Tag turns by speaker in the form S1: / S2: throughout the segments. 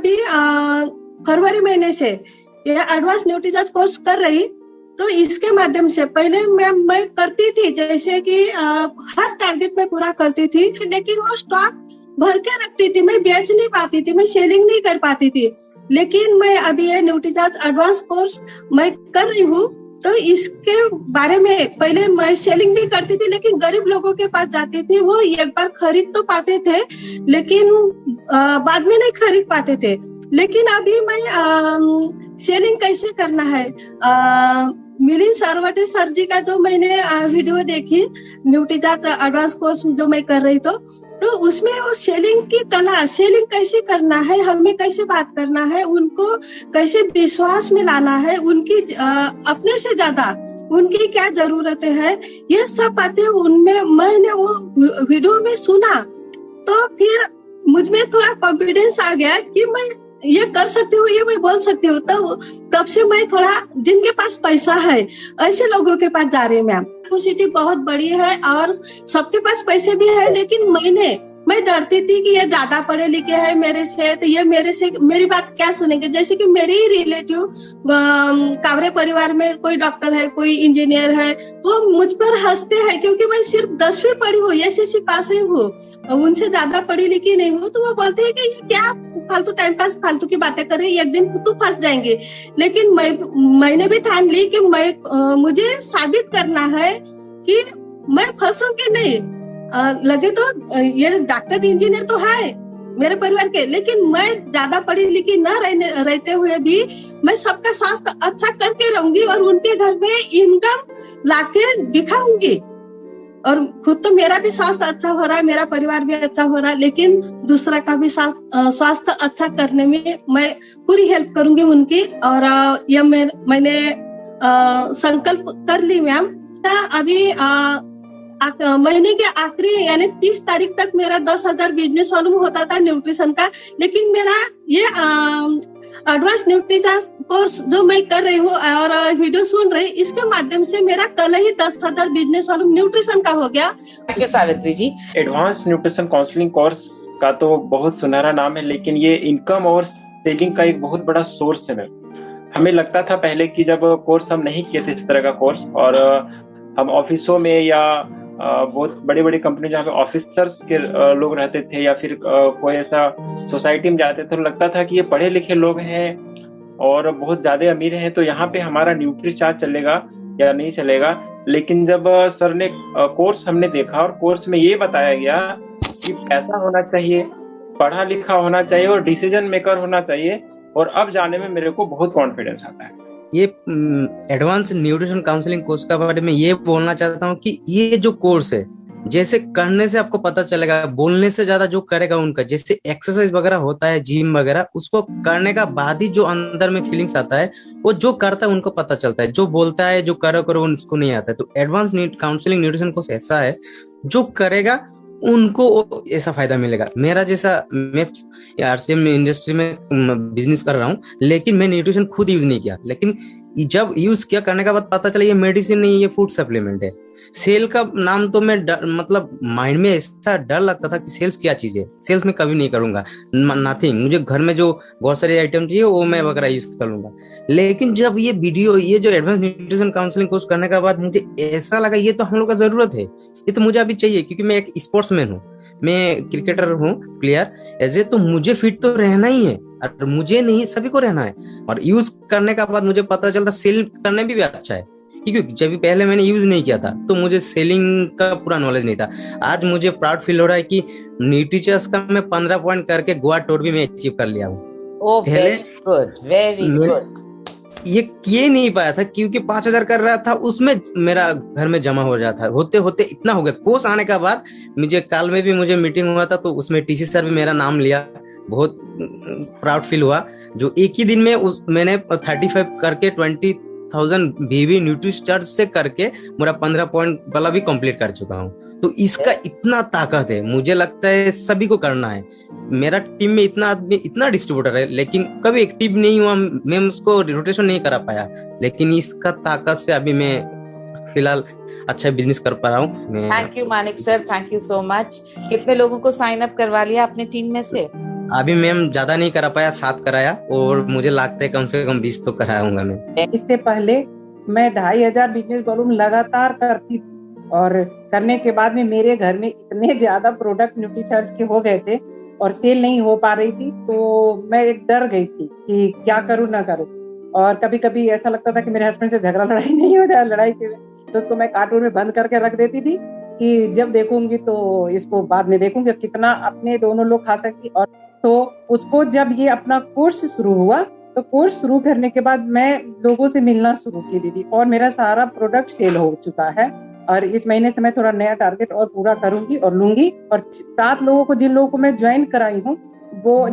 S1: अभी फरवरी महीने से ये एडवांस न्यूट्रीचार्ज कोर्स कर रही, तो इसके माध्यम से पहले मैं करती थी, जैसे कि हर टारगेट में पूरा करती थी, लेकिन वो स्टॉक भर के रखती थी, मैं बेच नहीं पाती थी, मैं सेलिंग नहीं कर पाती थी। लेकिन मैं अभी ये न्यूट्रीचार्ज एडवांस कोर्स मैं कर रही हूँ, तो इसके बारे में पहले मैं सेलिंग भी करती थी, लेकिन गरीब लोगों के पास जाती थी, वो एक बार खरीद तो पाते थे, लेकिन बाद में नहीं खरीद पाते थे। लेकिन अभी मैं सेलिंग कैसे करना है, मिलिंद सरवटे सर जी का जो मैंने वीडियो देखी न्यूट्रीचार्ज एडवांस कोर्स जो मैं कर रही, तो उसमें वो सेलिंग की कला, सेलिंग कैसे करना है, हमें कैसे बात करना है, उनको कैसे विश्वास में लाना है, उनकी अपने से ज्यादा उनकी क्या जरूरतें हैं, ये सब बातें उनमें मैंने वो वीडियो में सुना, तो फिर मुझ में थोड़ा कॉन्फिडेंस आ गया कि मैं ये कर सकती हूँ, ये मैं बोल सकती हूँ। तब से मैं थोड़ा, जिनके पास पैसा है ऐसे लोगों के पास जा रही हूँ मैम। पॉजिटिव बहुत बड़ी है और सबके पास पैसे भी है, लेकिन मैं डरती थी कि ये ज्यादा पढ़े लिखे हैं मेरे से, तो ये मेरे से मेरी बात क्या सुनेंगे। जैसे कि मेरे ही रिलेटिव कावरे परिवार में कोई डॉक्टर है, कोई इंजीनियर है, तो मुझ पर हंसते हैं क्योंकि मैं सिर्फ 10वीं पढ़ी हूँ, एसएससी पास ही हूँ, उनसे ज्यादा पढ़ी लिखी नहीं हूँ। तो वो बोलते हैं कि ये क्या फालतू टाइम पास, फालतू की बातें कर रही है, एक दिन तो फंस जाएंगे। लेकिन मैंने भी ठान ली कि मुझे साबित करना है कि मैं फंसूंगी नहीं। लगे तो ये डॉक्टर इंजीनियर तो है मेरे परिवार के, लेकिन मैं ज्यादा पढ़ी लिखी न रहते हुए भी मैं सबका स्वास्थ्य अच्छा करके रहूंगी और उनके घर में इनकम लाके दिखाऊंगी। और खुद तो मेरा भी स्वास्थ्य अच्छा हो रहा है, मेरा परिवार भी अच्छा हो रहा है, लेकिन दूसरा का भी स्वास्थ्य अच्छा करने में मैं पूरी हेल्प करूंगी उनकी। और ये मैंने संकल्प कर ली मैम। अभी महीने के आखिरी यानी 30 तारीख तक मेरा 10,000 बिजनेस वॉल्यूम होता था न्यूट्रिशन का, लेकिन मेरा ये एडवांस न्यूट्रिचार्ज कोर्स जो मैं कर रही हूँ और वीडियो सुन रही, इसके माध्यम से मेरा कल ही 10,000 बिजनेस वॉल्यूम न्यूट्रिशन का हो गया।
S2: सावित्री जी, एडवांस न्यूट्रिशन काउंसलिंग कोर्स का तो बहुत सुनहरा नाम है, लेकिन ये इनकम और सेविंग का एक बहुत बड़ा सोर्स है। हमें लगता था पहले कि जब कोर्स हम नहीं किए थे इस तरह का कोर्स, और हम ऑफिसों में या बहुत बड़े बड़े कंपनी जहाँ पे ऑफिसर्स के लोग रहते थे या फिर कोई ऐसा सोसाइटी में जाते थे, तो लगता था कि ये पढ़े लिखे लोग हैं और बहुत ज्यादा अमीर हैं, तो यहाँ पे हमारा न्यूट्रीचार्ज चलेगा या नहीं चलेगा। लेकिन जब सर ने कोर्स हमने देखा और कोर्स में ये बताया गया कि पैसा होना चाहिए, पढ़ा लिखा होना चाहिए और डिसीजन मेकर होना चाहिए, और अब जाने में मेरे को बहुत कॉन्फिडेंस आता है।
S3: ये एडवांस न्यूट्रिशन काउंसलिंग कोर्स का बारे में ये बोलना चाहता हूँ कि ये जो कोर्स है, जैसे करने से आपको पता चलेगा, बोलने से ज्यादा जो करेगा उनका, जैसे एक्सरसाइज वगैरह होता है, जिम वगैरह, उसको करने का बाद ही जो अंदर में फीलिंग्स आता है, वो जो करता है उनको पता चलता है, जो बोलता है जो करो उसको नहीं आता है। तो एडवांस काउंसलिंग न्यूट्रिशन कोर्स ऐसा है, जो करेगा उनको ऐसा फायदा मिलेगा। मेरा जैसा, मैं आरसीएम इंडस्ट्री में बिजनेस कर रहा हूँ, लेकिन मैं न्यूट्रिशन खुद यूज नहीं किया, लेकिन जब यूज किया करने का बाद पता चला ये मेडिसिन नहीं, ये फूड सप्लीमेंट है। सेल का नाम तो मैं मतलब माइंड में ऐसा डर लगता था कि सेल्स क्या चीज है, सेल्स में कभी नहीं करूंगा, नथिंग। मुझे घर में जो बहुत सारे आइटम चाहिए वो मैं वगैरह यूज कर लूंगा। लेकिन जब ये वीडियो, ये जो एडवांस न्यूट्रिशन काउंसलिंग कोर्स करने के बाद मुझे ऐसा लगा ये तो हम लोग का जरूरत है, ये तो मुझे अभी चाहिए, क्योंकि मैं एक स्पोर्ट्समैन हूँ, मैं क्रिकेटर हूँ, प्लेयर एज ए, तो मुझे फिट तो रहना ही है और मुझे नहीं, सभी को रहना है। और यूज करने का बाद मुझे पता चलता सेल करने भी अच्छा है, क्योंकि जब पहले मैंने यूज नहीं किया था तो मुझे सेलिंग का पूरा नॉलेज नहीं था। आज मुझे प्राउड फील हो रहा है कि न्यूट्रीचार्ज का मैं 15 पॉइंट करके गोवा टूर भी मैं अचीव कर लिया हूँ।
S2: Very good.
S3: ये किए नहीं पाया था क्योंकि 5,000 कर रहा था, उसमें मेरा घर में जमा हो जाता, होते होते इतना हो गया। कोर्स आने के बाद मुझे काल में भी मुझे मीटिंग हुआ था, तो उसमें टीसी सर भी मेरा नाम लिया, बहुत प्राउड फील हुआ। जो एक ही दिन में मैंने 35 करके 20,000 बीवी न्यूट्रीचार्ज से करके मेरा 15 पॉइंट वाला भी कंप्लीट कर चुका हूँ। तो इसका इतना ताकत है, मुझे लगता है सभी को करना है। मेरा टीम में इतना आदमी, इतना डिस्ट्रीब्यूटर है, लेकिन कभी एक्टिव नहीं हुआ, मैं उसको रोटेशन नहीं करा पाया, लेकिन इसका ताकत से अभी मैं फिलहाल अच्छा बिजनेस कर पा रहा हूँ।
S2: Thank you Manik sir, thank you so much. कितने लोगों को साइन अप करवा लिया अपने टीम में से?
S3: अभी मैम ज्यादा नहीं करा पाया, 7 कराया और मुझे लगता है कम से कम 20 तो कराऊंगा मैं।
S4: इससे पहले मैं 2500 बिजनेस वॉल्यूम लगातार करती थी और करने के बाद में मेरे घर में इतने ज्यादा प्रोडक्ट न्यूट्रीचार्ज के हो गए थे और सेल नहीं हो पा रही थी, तो मैं एक डर गई थी कि क्या करूं ना करूं। और कभी कभी ऐसा लगता था कि मेरे हस्बैंड से झगड़ा लड़ाई नहीं हो जाए, लड़ाई के तो उसको मैं कार्टून में बंद करके रख देती थी कि जब देखूंगी तो इसको बाद में देखूंगी, कितना अपने दोनों लोग खा सकती। और तो उसको जब ये अपना कोर्स शुरू हुआ तो कोर्स शुरू करने के बाद मैं लोगों से मिलना शुरू की दीदी, और मेरा सारा प्रोडक्ट सेल हो चुका है। और इस महीने से मैं थोड़ा नया टारगेट और पूरा करूंगी और लूंगी। और 7 लोगों को, जिन लोगों को मैं ज्वाइन कराई हूँ वो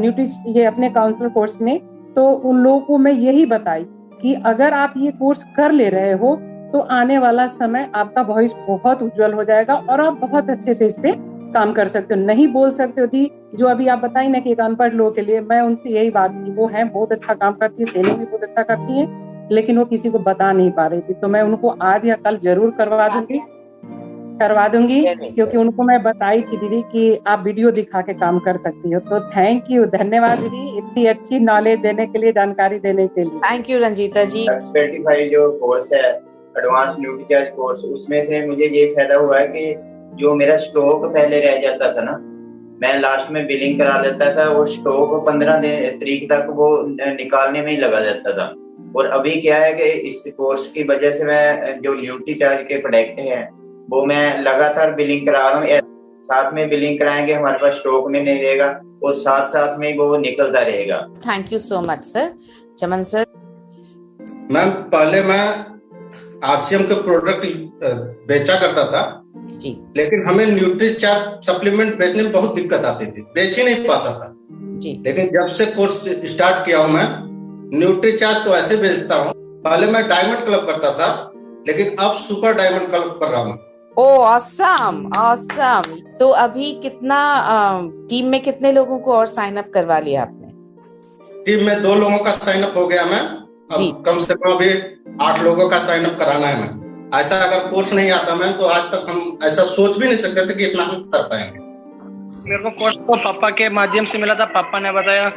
S4: ये अपने काउंसलर कोर्स में, तो उन लोगों को मैं यही बताई कि अगर आप ये कोर्स कर ले रहे हो तो आने वाला समय आपका भविष्य बहुत उज्जवल हो जाएगा और आप बहुत अच्छे से इस पे काम कर सकते हो। नहीं बोल सकते हो दी, जो अभी आप बताई ना कि एक अनपढ़ लोगों के लिए, मैं उनसे यही बात की, वो है बहुत अच्छा काम करती है, सेलिंग भी बहुत अच्छा करती है, लेकिन वो किसी को बता नहीं पा रही थी। तो मैं उनको आज या कल जरूर करवा दूंगी क्योंकि उनको मैं बताई थी दीदी कि आप वीडियो दिखा के काम कर सकती हो। तो थैंक यू, धन्यवाद दीदी इतनी अच्छी नॉलेज देने के लिए, जानकारी देने के लिए।
S5: थैंक यू रंजीता जी।
S6: एक्सपर्टिफाई जो कोर्स है एडवांस न्यूट्रीचार्ज कोर्स, उसमें से मुझे ये फायदा हुआ है कि जो मेरा स्टॉक पहले रह जाता था ना, मैं लास्ट में बिलिंग करा लेता था और स्टॉक 15 तारीख तक वो निकालने में ही लगा जाता था। और अभी क्या है कि इस कोर्स की वजह से मैं जो न्यूट्रीचार्ज के प्रोडक्ट हैं वो मैं लगातार बिलिंग करा रहा हूँ। साथ में बिलिंग कराएंगे, हमारे पास स्टॉक में नहीं रहेगा और साथ साथ में वो निकलता रहेगा।
S5: Thank you so much sir. Chaman sir.
S7: Ma'am पहले मैं आरसीएम के प्रोडक्ट बेचा करता था
S5: जी,
S7: लेकिन हमें न्यूट्रीचार्ज सप्लीमेंट बेचने में बहुत दिक्कत आती थी, बेच ही नहीं पाता था
S5: जी।
S7: लेकिन जब से कोर्स स्टार्ट किया हूं मैं न्यूट्रीचार्ज तो ऐसे बेचता हूं। पहले मैं डायमंड क्लब करता था लेकिन अब सुपर डायमंड क्लब कर रहा हूं।
S5: ओह ऑसम ऑसम। तो अभी कितना टीम में कितने लोगों को और साइन अप करवा लिया आपने?
S7: टीम में 2 लोगों का साइन अप हो गया मैं, अब कम से कम अभी 8 लोगों का साइन अप कराना है मैं। ऐसा अगर कोर्स नहीं आता मैम तो आज तक हम ऐसा सोच भी नहीं सकते थे कि इतना हम कर पाएंगे।
S8: मेरे को कोर्स तो पापा के माध्यम से मिला था, पापा ने बताया।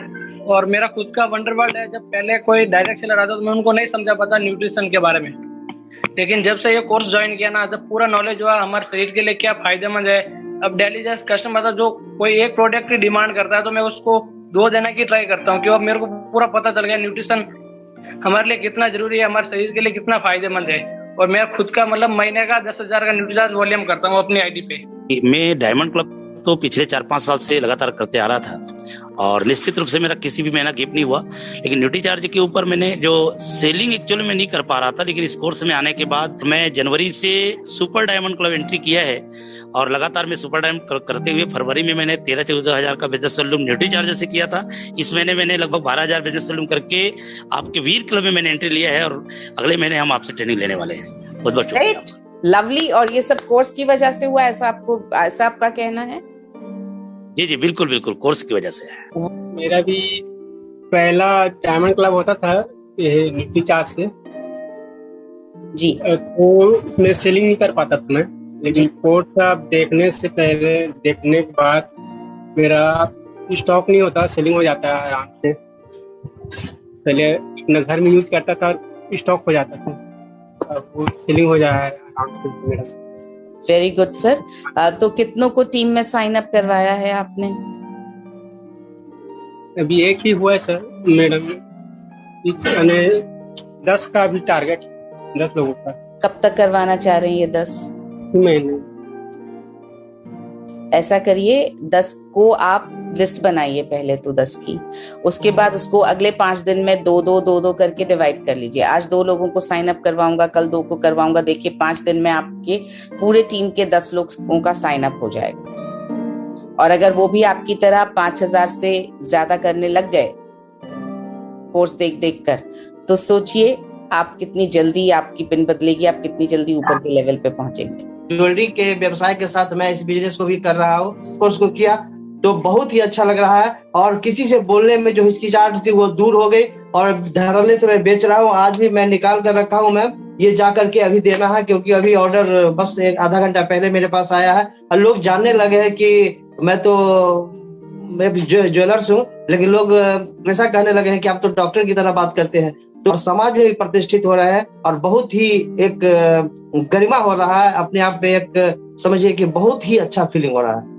S8: और मेरा खुद का वंडरवर्ल्ड है, जब पहले कोई डायरेक्ट सेलर आता तो मैं उनको नहीं समझा पाता न्यूट्रिशन के बारे में, लेकिन जब से ये कोर्स ज्वाइन किया ना, जब पूरा नॉलेज हुआ हमारे शरीर के लिए क्या फायदेमंद है। अब डेली जैसे कस्टमर था जो कोई एक प्रोडक्ट की डिमांड करता है तो मैं उसको 2 देने की ट्राई करता हूँ, क्योंकि अब मेरे को पूरा पता चल गया न्यूट्रिशन हमारे लिए कितना जरूरी है, हमारे शरीर के लिए कितना फायदेमंद है। और मैं खुद का मतलब महीने का 10,000 का न्यूट्रीचार्ज वॉल्यूम करता हूँ अपनी आईडी पे।
S9: मैं डायमंड क्लब तो पिछले 4-5 साल से लगातार करते आ रहा था और निश्चित रूप से मेरा किसी भी महीना गिफ्ट नहीं हुआ, लेकिन न्यूट्रीचार्ज के ऊपर मैंने जो सेलिंग एक्चुअली में नहीं कर पा रहा था, लेकिन इस कोर्स में आने के बाद मैं जनवरी से सुपर डायमंड क्लब एंट्री किया है और लगातार मैं सुपर डायमंड करते हुए फरवरी में मैंने 13-14 हजार का बिजनेस वॉल्यूम न्यूट्रीचार्ज से किया था। इस महीने मैंने लगभग 12,000 बिजनेस वॉल्यूम करके आपके वीर क्लब में मैंने एंट्री लिया है और अगले महीने हम आपसे ट्रेनिंग लेने वाले हैं। बहुत बहुत शुक्रिया।
S5: लवली। और ये सब कोर्स की वजह से हुआ, ऐसा आपका कहना है?
S9: जी जी बिल्कुल बिल्कुल, कोर्स की वजह से है।
S8: मेरा भी पहला डायमंड क्लब होता था ये न्यूट्रीचार्ज से
S5: जी,
S8: तो उसमें सेलिंग नहीं कर पाता था मैं, लेकिन कोर्स देखने के बाद मेरा स्टॉक नहीं होता, सेलिंग हो जाता है आराम से। पहले अपने घर में यूज करता था, स्टॉक हो जाता था, अब वो सेलिंग हो जाए आराम से मेरा।
S5: Very good sir. तो कितनों को टीम में साइन अप करवाया है आपने?
S8: अभी एक ही हुआ है सर मैडम, इस 10 का भी टारगेट, 10 लोगों का।
S5: कब तक करवाना चाह रहे हैं ये 10?
S8: महीने।
S5: ऐसा करिए 10 को आप लिस्ट बनाइए पहले तो 10 की, उसके बाद उसको अगले 5 दिन में 2-2 करके डिवाइड कर लीजिए। आज 2 लोगों को साइन अप करवाऊंगा, कल 2 को करवाऊंगा। देखिए 5 दिन में आपके पूरे टीम के 10 लोगों का साइन अप हो जाएगा। और अगर वो भी आपकी तरह 5,000 से ज्यादा करने लग गए कोर्स देख कर, तो सोचिए आप कितनी जल्दी आपकी पिन बदलेगी, आप कितनी जल्दी ऊपर के लेवल पे पहुंचेंगे।
S3: ज्वेलरी के व्यवसाय के साथ मैं इस बिजनेस को भी कर रहा हूँ। कोर्स को किया तो बहुत ही अच्छा लग रहा है और किसी से बोलने में जो हिचकिचाहट थी वो दूर हो गई और धड़ल्ले से मैं बेच रहा हूँ। आज भी मैं निकाल कर रखा हूँ मैम, ये जा करके अभी देना है, क्योंकि अभी ऑर्डर बस 1 आधा घंटा पहले मेरे पास आया है और लोग जानने लगे हैं कि मैं तो
S10: मैं ज्वेलर्स हूँ, लेकिन लोग ऐसा कहने लगे हैं कि आप तो डॉक्टर की तरह बात करते हैं। तो समाज में भी प्रतिष्ठित हो रहा है और बहुत ही एक गरिमा हो रहा है, अपने आप में एक समझिए कि बहुत ही अच्छा फीलिंग हो रहा है।